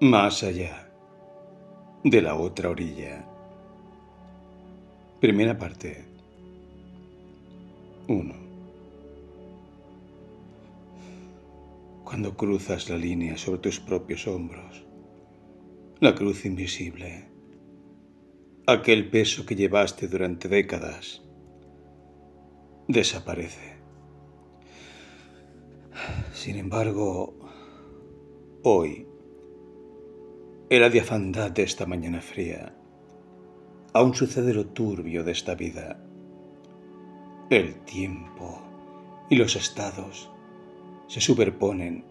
Más allá de la otra orilla. Primera parte. 1. Cuando cruzas la línea sobre tus propios hombros, la cruz invisible, aquel peso que llevaste durante décadas, desaparece. Sin embargo, hoy, en la diafandad de esta mañana fría, aún sucede lo turbio de esta vida. El tiempo y los estados se superponen,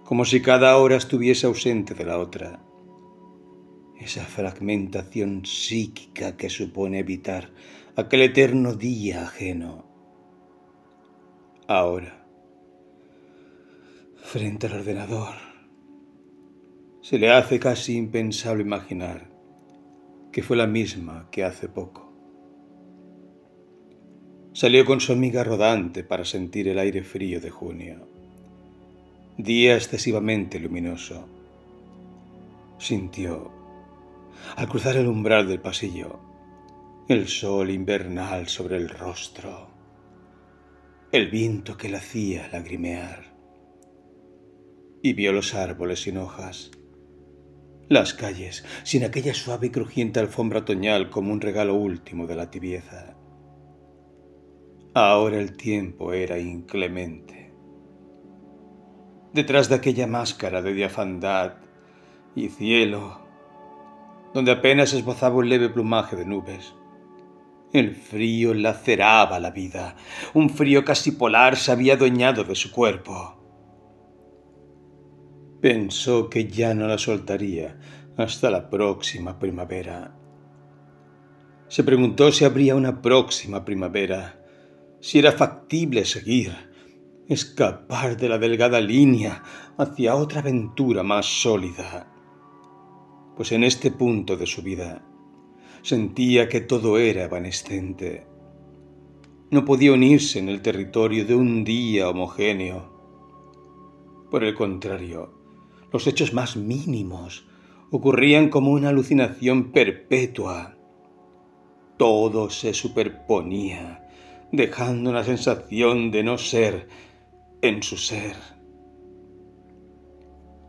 como si cada hora estuviese ausente de la otra. Esa fragmentación psíquica que supone evitar aquel eterno día ajeno. Ahora, frente al ordenador, se le hace casi impensable imaginar que fue la misma que hace poco. Salió con su amiga rodante para sentir el aire frío de junio, día excesivamente luminoso. Sintió, al cruzar el umbral del pasillo, el sol invernal sobre el rostro, el viento que la hacía lagrimear, y vio los árboles sin hojas, las calles sin aquella suave y crujiente alfombra otoñal como un regalo último de la tibieza. Ahora el tiempo era inclemente. Detrás de aquella máscara de diafandad y cielo, donde apenas esbozaba un leve plumaje de nubes, el frío laceraba la vida. Un frío casi polar se había adueñado de su cuerpo. Pensó que ya no la soltaría hasta la próxima primavera. Se preguntó si habría una próxima primavera, si era factible seguir, escapar de la delgada línea hacia otra aventura más sólida. Pues en este punto de su vida sentía que todo era evanescente. No podía unirse en el territorio de un día homogéneo. Por el contrario, los hechos más mínimos ocurrían como una alucinación perpetua. Todo se superponía, dejando una sensación de no ser en su ser.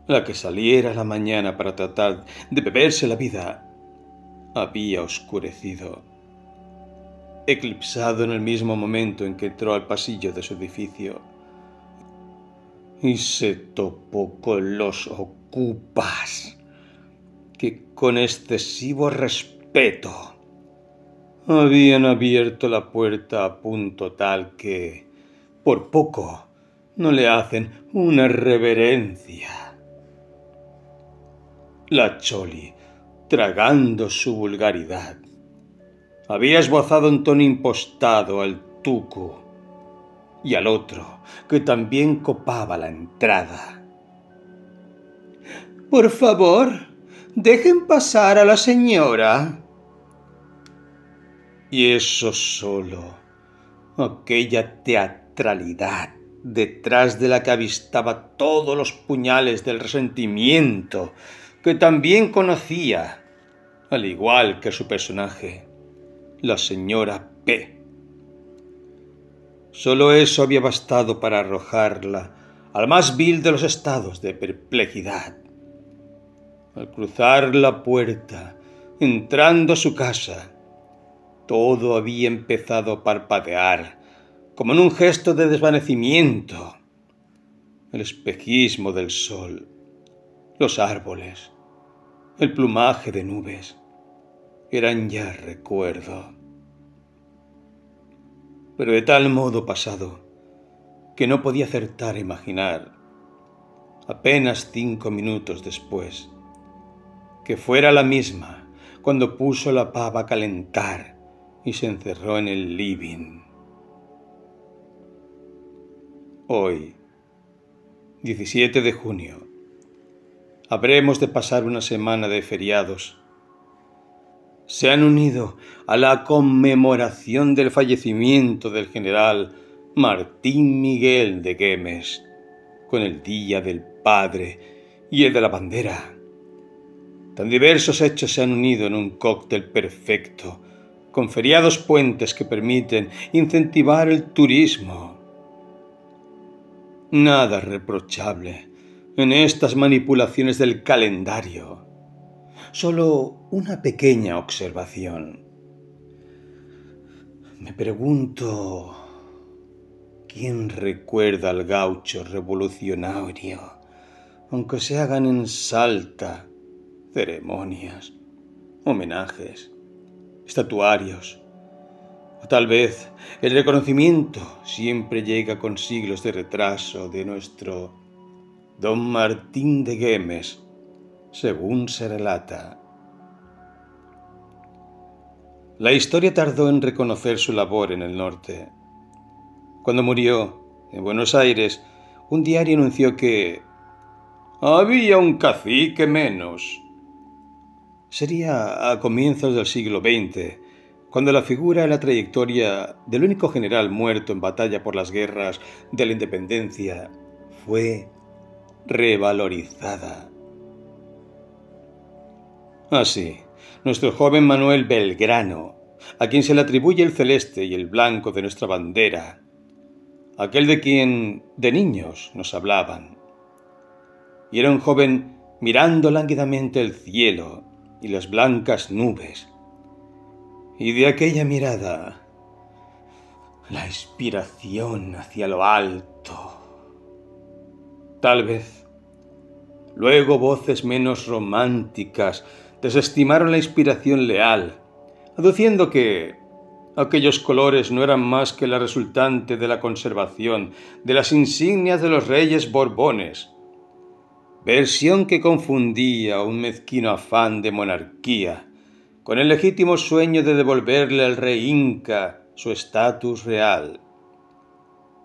La que saliera a la mañana para tratar de beberse la vida había oscurecido, eclipsado en el mismo momento en que entró al pasillo de su edificio y se topó con los ocupas que con excesivo respeto habían abierto la puerta a punto tal que, por poco, no le hacen una reverencia. La Choli, tragando su vulgaridad, había esbozado un tono impostado al Tucu y al otro, que también copaba la entrada. «Por favor, dejen pasar a la señora». Y eso solo, aquella teatralidad detrás de la que avistaba todos los puñales del resentimiento que también conocía, al igual que su personaje, la señora P. Solo eso había bastado para arrojarla al más vil de los estados de perplejidad. Al cruzar la puerta, entrando a su casa, todo había empezado a parpadear, como en un gesto de desvanecimiento. El espejismo del sol, los árboles, el plumaje de nubes, eran ya recuerdo. Pero de tal modo pasado, que no podía acertar a imaginar, apenas 5 minutos después, que fuera la misma cuando puso la pava a calentar y se encerró en el living. Hoy, 17 de junio, habremos de pasar una semana de feriados. Se han unido a la conmemoración del fallecimiento del general Martín Miguel de Güemes con el Día del Padre y el de la bandera. Tan diversos hechos se han unido en un cóctel perfecto, con feriados puentes que permiten incentivar el turismo. Nada reprochable en estas manipulaciones del calendario. Solo una pequeña observación. Me pregunto, ¿quién recuerda al gaucho revolucionario, aunque se hagan en Salta ceremonias, homenajes, estatuarios? O tal vez el reconocimiento siempre llega con siglos de retraso de nuestro Don Martín de Güemes, según se relata. La historia tardó en reconocer su labor en el norte. Cuando murió, en Buenos Aires, un diario anunció que había un cacique menos. Sería a comienzos del siglo XX, cuando la figura y la trayectoria del único general muerto en batalla por las guerras de la independencia fue revalorizada. Así, nuestro joven Manuel Belgrano, a quien se le atribuye el celeste y el blanco de nuestra bandera, aquel de quien de niños nos hablaban, y era un joven mirando lánguidamente el cielo y las blancas nubes, y de aquella mirada la inspiración hacia lo alto. Tal vez luego voces menos románticas desestimaron la inspiración leal, aduciendo que aquellos colores no eran más que la resultante de la conservación de las insignias de los reyes Borbones, versión que confundía un mezquino afán de monarquía con el legítimo sueño de devolverle al rey inca su estatus real.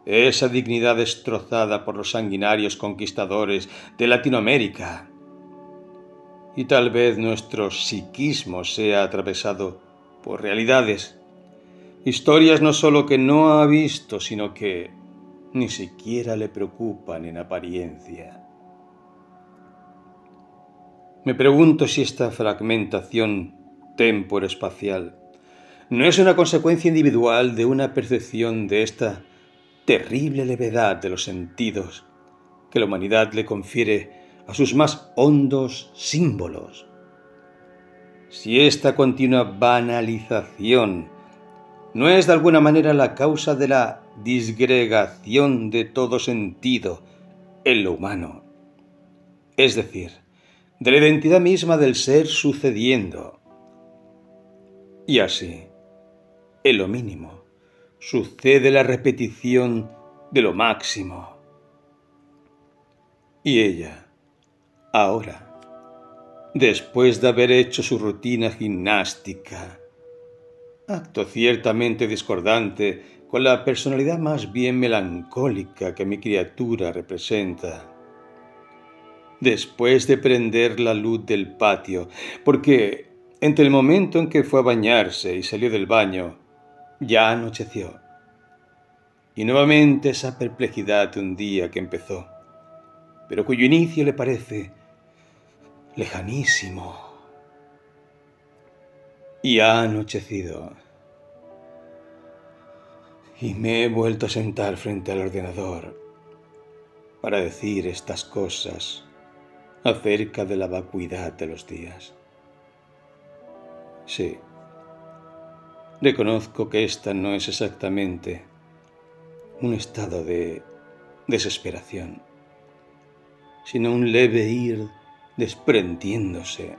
Esa dignidad destrozada por los sanguinarios conquistadores de Latinoamérica. Y tal vez nuestro psiquismo sea atravesado por realidades, historias no solo que no ha visto, sino que ni siquiera le preocupan en apariencia. Me pregunto si esta fragmentación temporoespacial no es una consecuencia individual de una percepción de esta terrible levedad de los sentidos que la humanidad le confiere a sus más hondos símbolos. Si esta continua banalización no es de alguna manera la causa de la disgregación de todo sentido en lo humano, es decir, de la identidad misma del ser sucediendo. Y así, en lo mínimo, sucede la repetición de lo máximo. Y ella, ahora, después de haber hecho su rutina gimnástica, acto ciertamente discordante con la personalidad más bien melancólica que mi criatura representa, después de prender la luz del patio, porque entre el momento en que fue a bañarse y salió del baño, ya anocheció. Y nuevamente esa perplejidad de un día que empezó, pero cuyo inicio le parece lejanísimo. Y ha anochecido. Y me he vuelto a sentar frente al ordenador para decir estas cosas acerca de la vacuidad de los días. Sí, reconozco que esta no es exactamente un estado de desesperación, sino un leve ir desprendiéndose,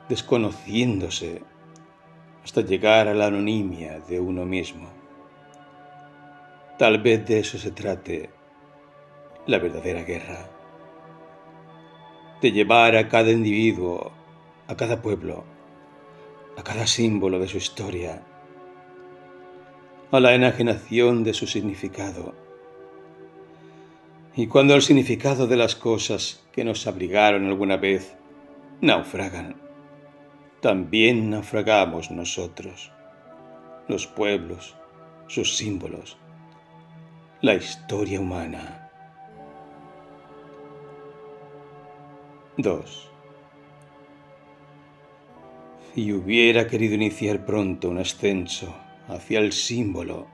desconociéndose, hasta llegar a la anonimia de uno mismo. Tal vez de eso se trate la verdadera guerra, de llevar a cada individuo, a cada pueblo, a cada símbolo de su historia, a la enajenación de su significado. Y cuando el significado de las cosas que nos abrigaron alguna vez naufragan, también naufragamos nosotros, los pueblos, sus símbolos, la historia humana. 2. Y hubiera querido iniciar pronto un ascenso hacia el símbolo,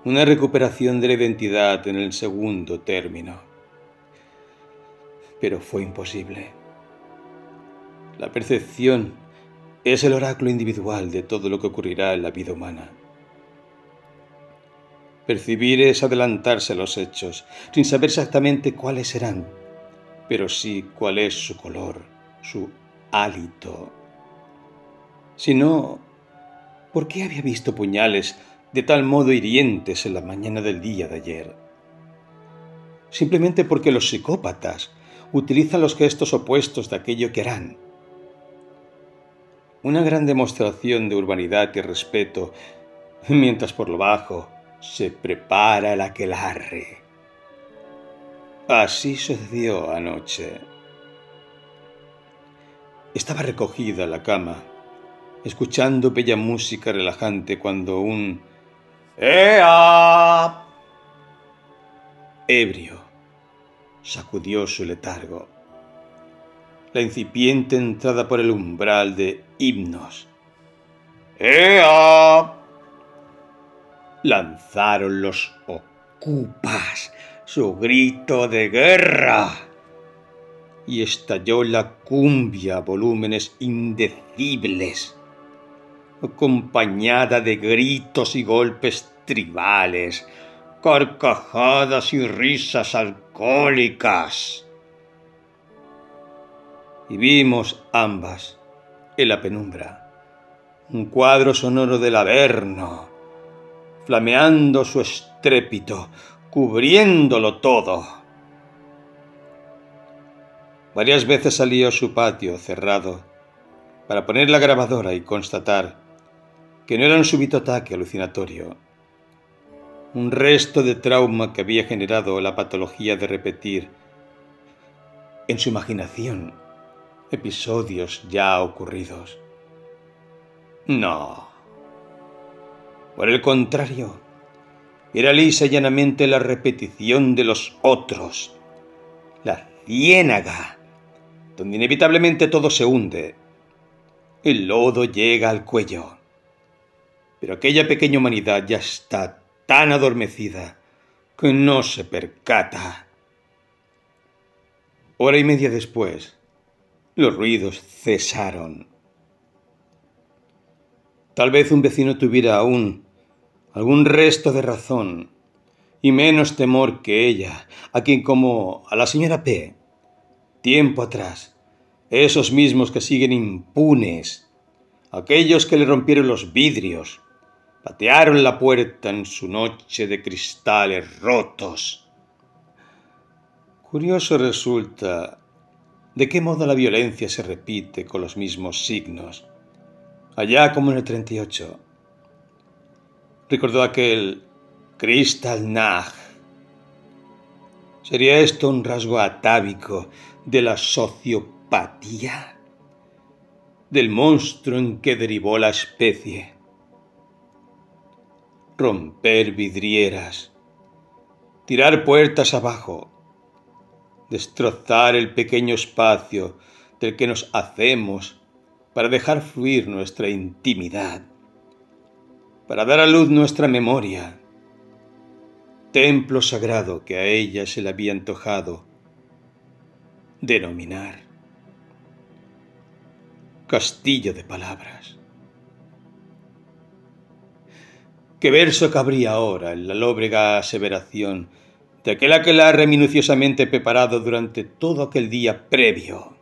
una recuperación de la identidad en el segundo término. Pero fue imposible. La percepción es el oráculo individual de todo lo que ocurrirá en la vida humana. Percibir es adelantarse a los hechos, sin saber exactamente cuáles serán, pero sí cuál es su color, su hálito. Si no, ¿por qué había visto puñales de tal modo hirientes en la mañana del día de ayer? Simplemente porque los psicópatas utilizan los gestos opuestos de aquello que harán. Una gran demostración de urbanidad y respeto, mientras por lo bajo se prepara el aquelarre. Así sucedió anoche. Estaba recogida en la cama, escuchando bella música relajante cuando un ¡Ea! ebrio sacudió su letargo. La incipiente entrada por el umbral de himnos. ¡Ea! Lanzaron los ocupas su grito de guerra y estalló la cumbia a volúmenes indecibles, acompañada de gritos y golpes tribales, carcajadas y risas alcohólicas. Y vimos ambas, en la penumbra, un cuadro sonoro del Averno, flameando su estrépito, cubriéndolo todo. Varias veces salió a su patio cerrado para poner la grabadora y constatar que no era un súbito ataque alucinatorio, un resto de trauma que había generado la patología de repetir en su imaginación episodios ya ocurridos. No. Por el contrario, era lisa y llanamente la repetición de los otros, la ciénaga, donde inevitablemente todo se hunde. El lodo llega al cuello, pero aquella pequeña humanidad ya está tan adormecida que no se percata. Hora y media después, los ruidos cesaron. Tal vez un vecino tuviera aún algún resto de razón y menos temor que ella, a quien, como a la señora P, tiempo atrás, esos mismos que siguen impunes, aquellos que le rompieron los vidrios, patearon la puerta en su noche de cristales rotos. Curioso resulta de qué modo la violencia se repite con los mismos signos, allá como en el 38. Recordó aquel Kristallnacht. ¿Sería esto un rasgo atávico de la sociopatía? ¿Del monstruo en que derivó la especie? Romper vidrieras, tirar puertas abajo, destrozar el pequeño espacio del que nos hacemos para dejar fluir nuestra intimidad, para dar a luz nuestra memoria, templo sagrado que a ella se le había antojado denominar castillo de palabras. ¿Qué verso cabría ahora en la lóbrega aseveración de aquel aquelarre minuciosamente preparado durante todo aquel día previo?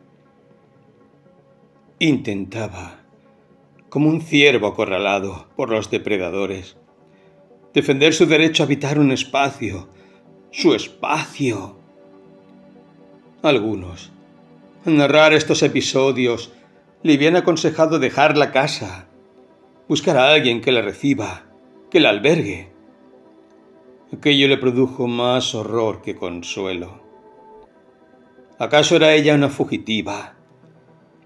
Intentaba, como un ciervo acorralado por los depredadores, defender su derecho a habitar un espacio, su espacio. Algunos, al narrar estos episodios, le habían aconsejado dejar la casa, buscar a alguien que la reciba, que la albergue. Aquello le produjo más horror que consuelo. ¿Acaso era ella una fugitiva?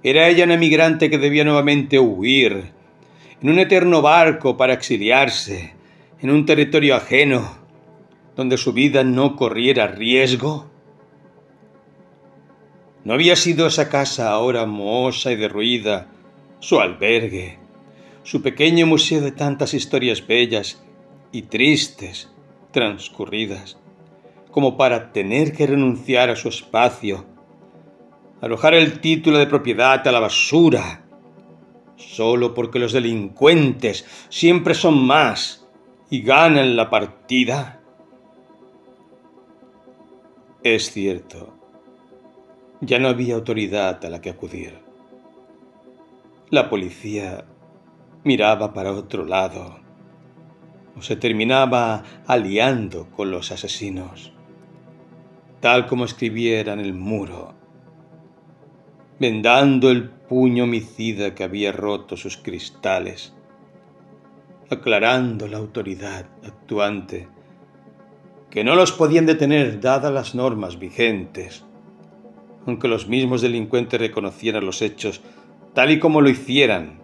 ¿Era ella una emigrante que debía nuevamente huir, en un eterno barco para exiliarse, en un territorio ajeno, donde su vida no corriera riesgo? ¿No había sido esa casa ahora mohosa y derruida, su albergue, su pequeño museo de tantas historias bellas y tristes transcurridas, como para tener que renunciar a su espacio, arrojar el título de propiedad a la basura, solo porque los delincuentes siempre son más y ganan la partida? Es cierto, ya no había autoridad a la que acudir. La policía miraba para otro lado o se terminaba aliando con los asesinos, tal como escribiera en el muro, vendando el puño homicida que había roto sus cristales, aclarando la autoridad actuante que no los podían detener dadas las normas vigentes, aunque los mismos delincuentes reconocieran los hechos tal y como lo hicieran,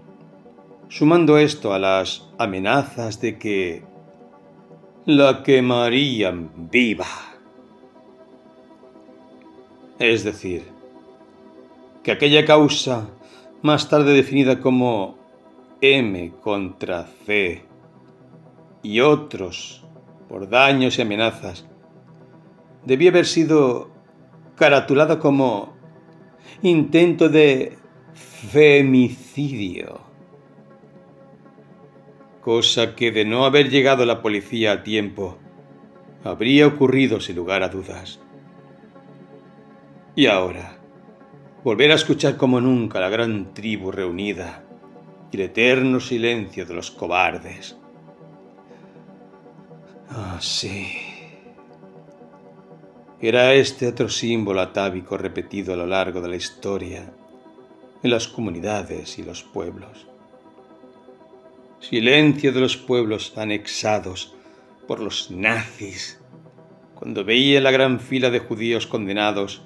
sumando esto a las amenazas de que la quemarían viva. Es decir, que aquella causa, más tarde definida como M contra C, y otros por daños y amenazas, debía haber sido caratulada como intento de femicidio, cosa que, de no haber llegado la policía a tiempo, habría ocurrido sin lugar a dudas. Y ahora, volver a escuchar como nunca la gran tribu reunida y el eterno silencio de los cobardes. Ah, sí. Era este otro símbolo atávico repetido a lo largo de la historia en las comunidades y los pueblos. Silencio de los pueblos anexados por los nazis, cuando veía la gran fila de judíos condenados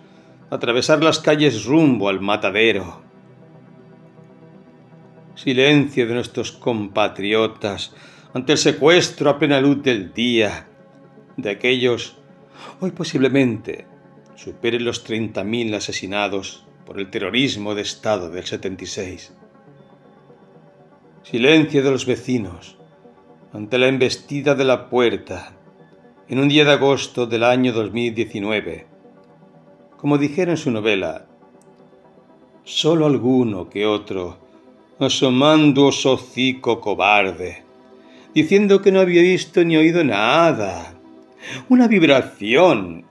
a atravesar las calles rumbo al matadero. Silencio de nuestros compatriotas ante el secuestro a plena luz del día de aquellos, hoy posiblemente superen los 30.000 asesinados por el terrorismo de Estado del 76. Silencio de los vecinos ante la embestida de la puerta en un día de agosto del año 2019. Como dijera en su novela, solo alguno que otro asomando su hocico cobarde, diciendo que no había visto ni oído nada. Una vibración,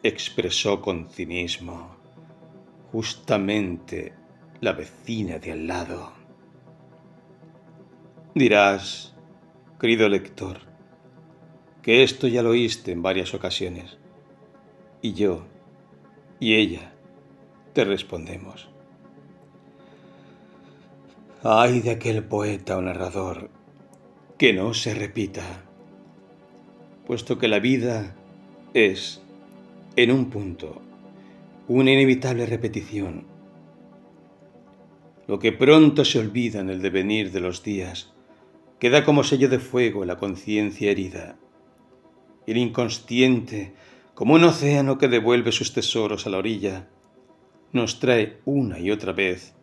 expresó con cinismo justamente la vecina de al lado. Dirás, querido lector, que esto ya lo oíste en varias ocasiones. Y yo y ella te respondemos. Ay de aquel poeta o narrador que no se repita, puesto que la vida es, en un punto, una inevitable repetición. Lo que pronto se olvida en el devenir de los días queda como sello de fuego en la conciencia herida. El inconsciente, como un océano que devuelve sus tesoros a la orilla, nos trae una y otra vez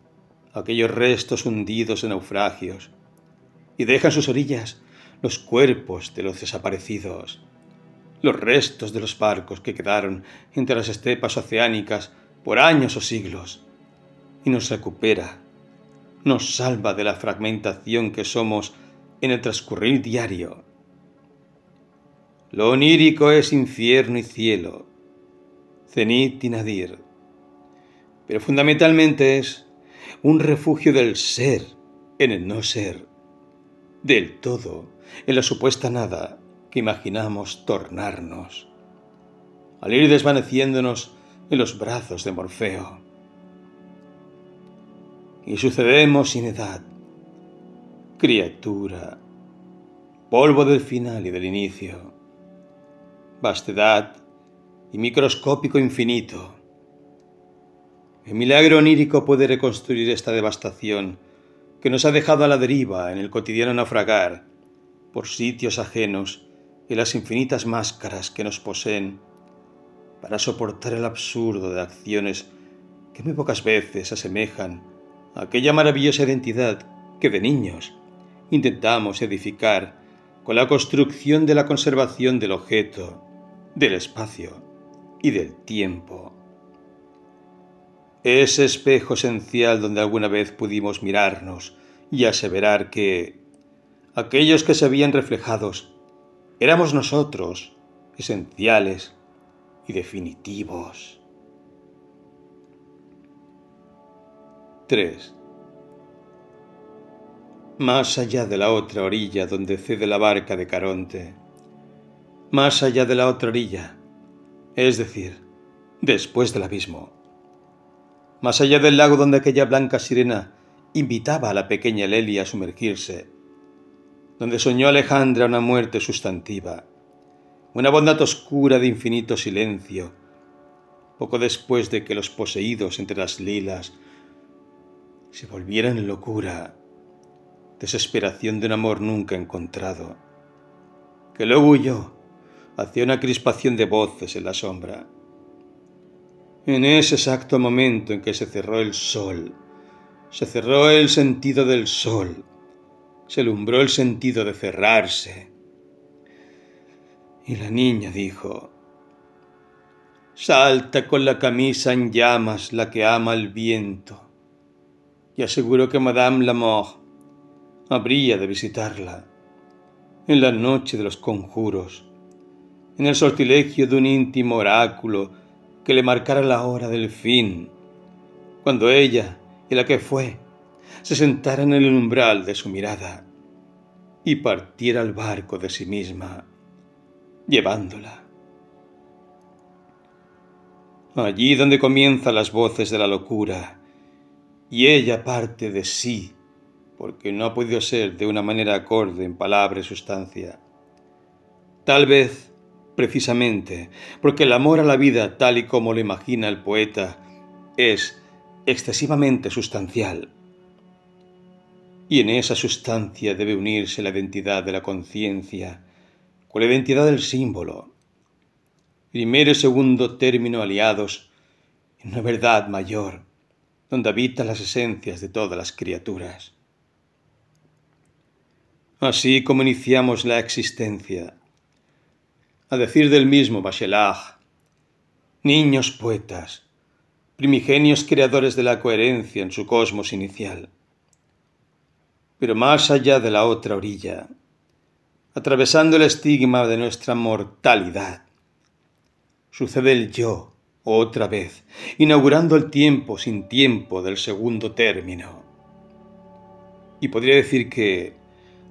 aquellos restos hundidos en naufragios y deja en sus orillas los cuerpos de los desaparecidos, los restos de los barcos que quedaron entre las estepas oceánicas por años o siglos, y nos recupera, nos salva de la fragmentación que somos en el transcurrir diario. Lo onírico es infierno y cielo, cenit y nadir, pero fundamentalmente es un refugio del ser en el no ser, del todo en la supuesta nada que imaginamos tornarnos, al ir desvaneciéndonos en los brazos de Morfeo. Y sucedemos sin edad, criatura, polvo del final y del inicio, vastedad y microscópico infinito. El milagro onírico puede reconstruir esta devastación que nos ha dejado a la deriva en el cotidiano naufragar por sitios ajenos y las infinitas máscaras que nos poseen para soportar el absurdo de acciones que muy pocas veces asemejan a aquella maravillosa identidad que de niños intentamos edificar con la construcción de la conservación del objeto, del espacio y del tiempo. Ese espejo esencial donde alguna vez pudimos mirarnos y aseverar que aquellos que se veían reflejados éramos nosotros, esenciales y definitivos. 3. Más allá de la otra orilla donde cede la barca de Caronte, más allá de la otra orilla, es decir, después del abismo, más allá del lago donde aquella blanca sirena invitaba a la pequeña Lelia a sumergirse, donde soñó Alejandra una muerte sustantiva, una bondad oscura de infinito silencio, poco después de que los poseídos entre las lilas se volvieran locura, desesperación de un amor nunca encontrado, que luego huyó hacia una crispación de voces en la sombra. En ese exacto momento en que se cerró el sol, se cerró el sentido del sol, se alumbró el sentido de cerrarse. Y la niña dijo: «Salta con la camisa en llamas la que ama el viento», y aseguró que Madame Lamort habría de visitarla en la noche de los conjuros, en el sortilegio de un íntimo oráculo que le marcara la hora del fin, cuando ella y la que fue se sentaran en el umbral de su mirada y partiera al barco de sí misma, llevándola. Allí donde comienzan las voces de la locura, y ella parte de sí, porque no ha podido ser de una manera acorde en palabra y sustancia. Tal vez, precisamente, porque el amor a la vida tal y como lo imagina el poeta es excesivamente sustancial. Y en esa sustancia debe unirse la identidad de la conciencia con la identidad del símbolo. Primero y segundo término aliados en una verdad mayor, donde habitan las esencias de todas las criaturas. Así como iniciamos la existencia, a decir del mismo Bachelard, niños poetas, primigenios creadores de la coherencia en su cosmos inicial. Pero más allá de la otra orilla, atravesando el estigma de nuestra mortalidad, sucede el yo otra vez, inaugurando el tiempo sin tiempo del segundo término. Y podría decir que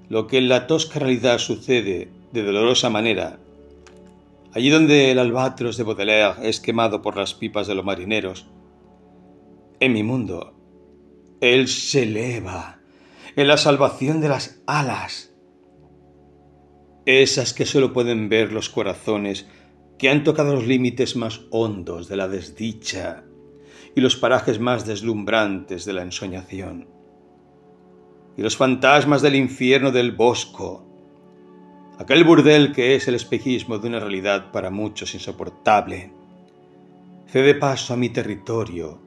lo que en la tosca realidad sucede de dolorosa manera, allí donde el albatros de Baudelaire es quemado por las pipas de los marineros, en mi mundo, él se eleva en la salvación de las alas, esas que solo pueden ver los corazones que han tocado los límites más hondos de la desdicha y los parajes más deslumbrantes de la ensoñación, y los fantasmas del infierno del Bosco, aquel burdel que es el espejismo de una realidad para muchos insoportable, cede paso a mi territorio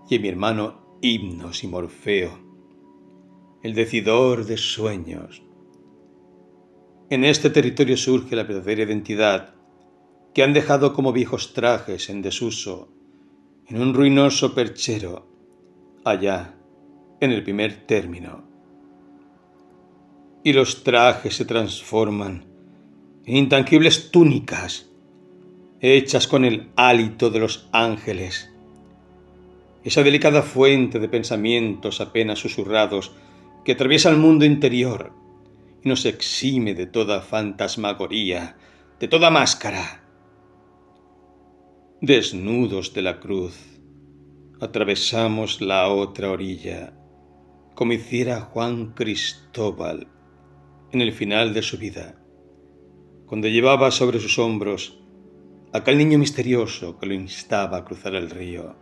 y a mi hermano Himnos y Morfeo, el decidor de sueños. En este territorio surge la verdadera identidad que han dejado como viejos trajes en desuso, en un ruinoso perchero, allá, en el primer término. Y los trajes se transforman en intangibles túnicas, hechas con el hálito de los ángeles, esa delicada fuente de pensamientos apenas susurrados que atraviesa el mundo interior y nos exime de toda fantasmagoría, de toda máscara. Desnudos de la cruz, atravesamos la otra orilla, como hiciera Juan Cristóbal en el final de su vida, cuando llevaba sobre sus hombros aquel niño misterioso que lo instaba a cruzar el río,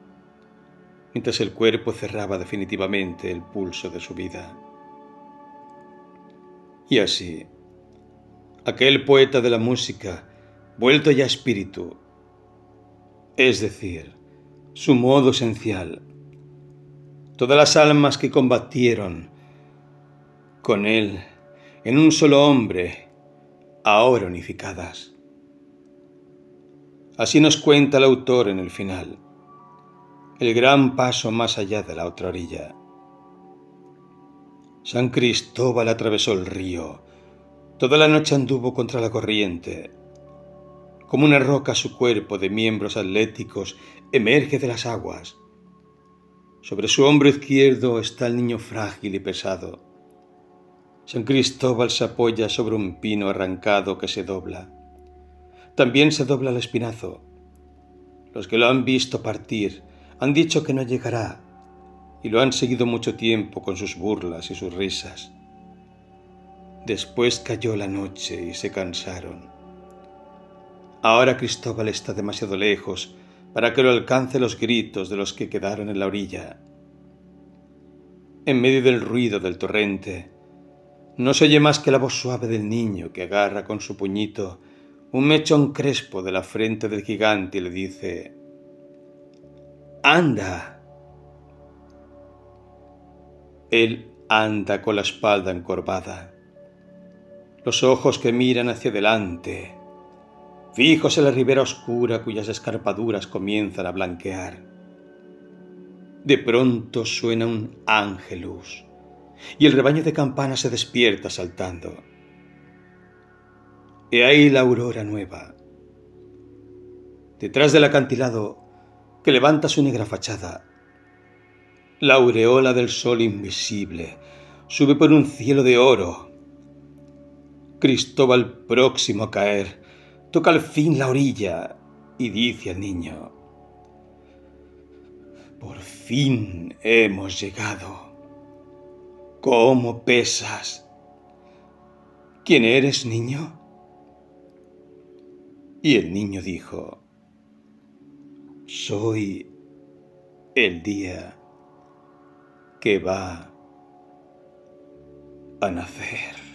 mientras el cuerpo cerraba definitivamente el pulso de su vida. Y así, aquel poeta de la música, vuelto ya espíritu, es decir, su modo esencial, todas las almas que combatieron con él en un solo hombre, ahora unificadas. Así nos cuenta el autor en el final, el gran paso más allá de la otra orilla. San Cristóbal atravesó el río, toda la noche anduvo contra la corriente. Como una roca su cuerpo de miembros atléticos emerge de las aguas. Sobre su hombro izquierdo está el niño frágil y pesado. San Cristóbal se apoya sobre un pino arrancado que se dobla. También se dobla el espinazo. Los que lo han visto partir han dicho que no llegará y lo han seguido mucho tiempo con sus burlas y sus risas. Después cayó la noche y se cansaron. Ahora Cristóbal está demasiado lejos para que lo alcance los gritos de los que quedaron en la orilla. En medio del ruido del torrente, no se oye más que la voz suave del niño que agarra con su puñito un mechón crespo de la frente del gigante y le dice: ¡Anda! Él anda con la espalda encorvada, los ojos que miran hacia adelante, fijos en la ribera oscura cuyas escarpaduras comienzan a blanquear. De pronto suena un ángelus y el rebaño de campanas se despierta saltando. He ahí la aurora nueva. Detrás del acantilado que levanta su negra fachada, la aureola del sol invisible sube por un cielo de oro. Cristóbal, próximo a caer, toca al fin la orilla y dice al niño: por fin hemos llegado. ¿Cómo pesas? ¿Quién eres, niño? Y el niño dijo: soy el día que va a nacer.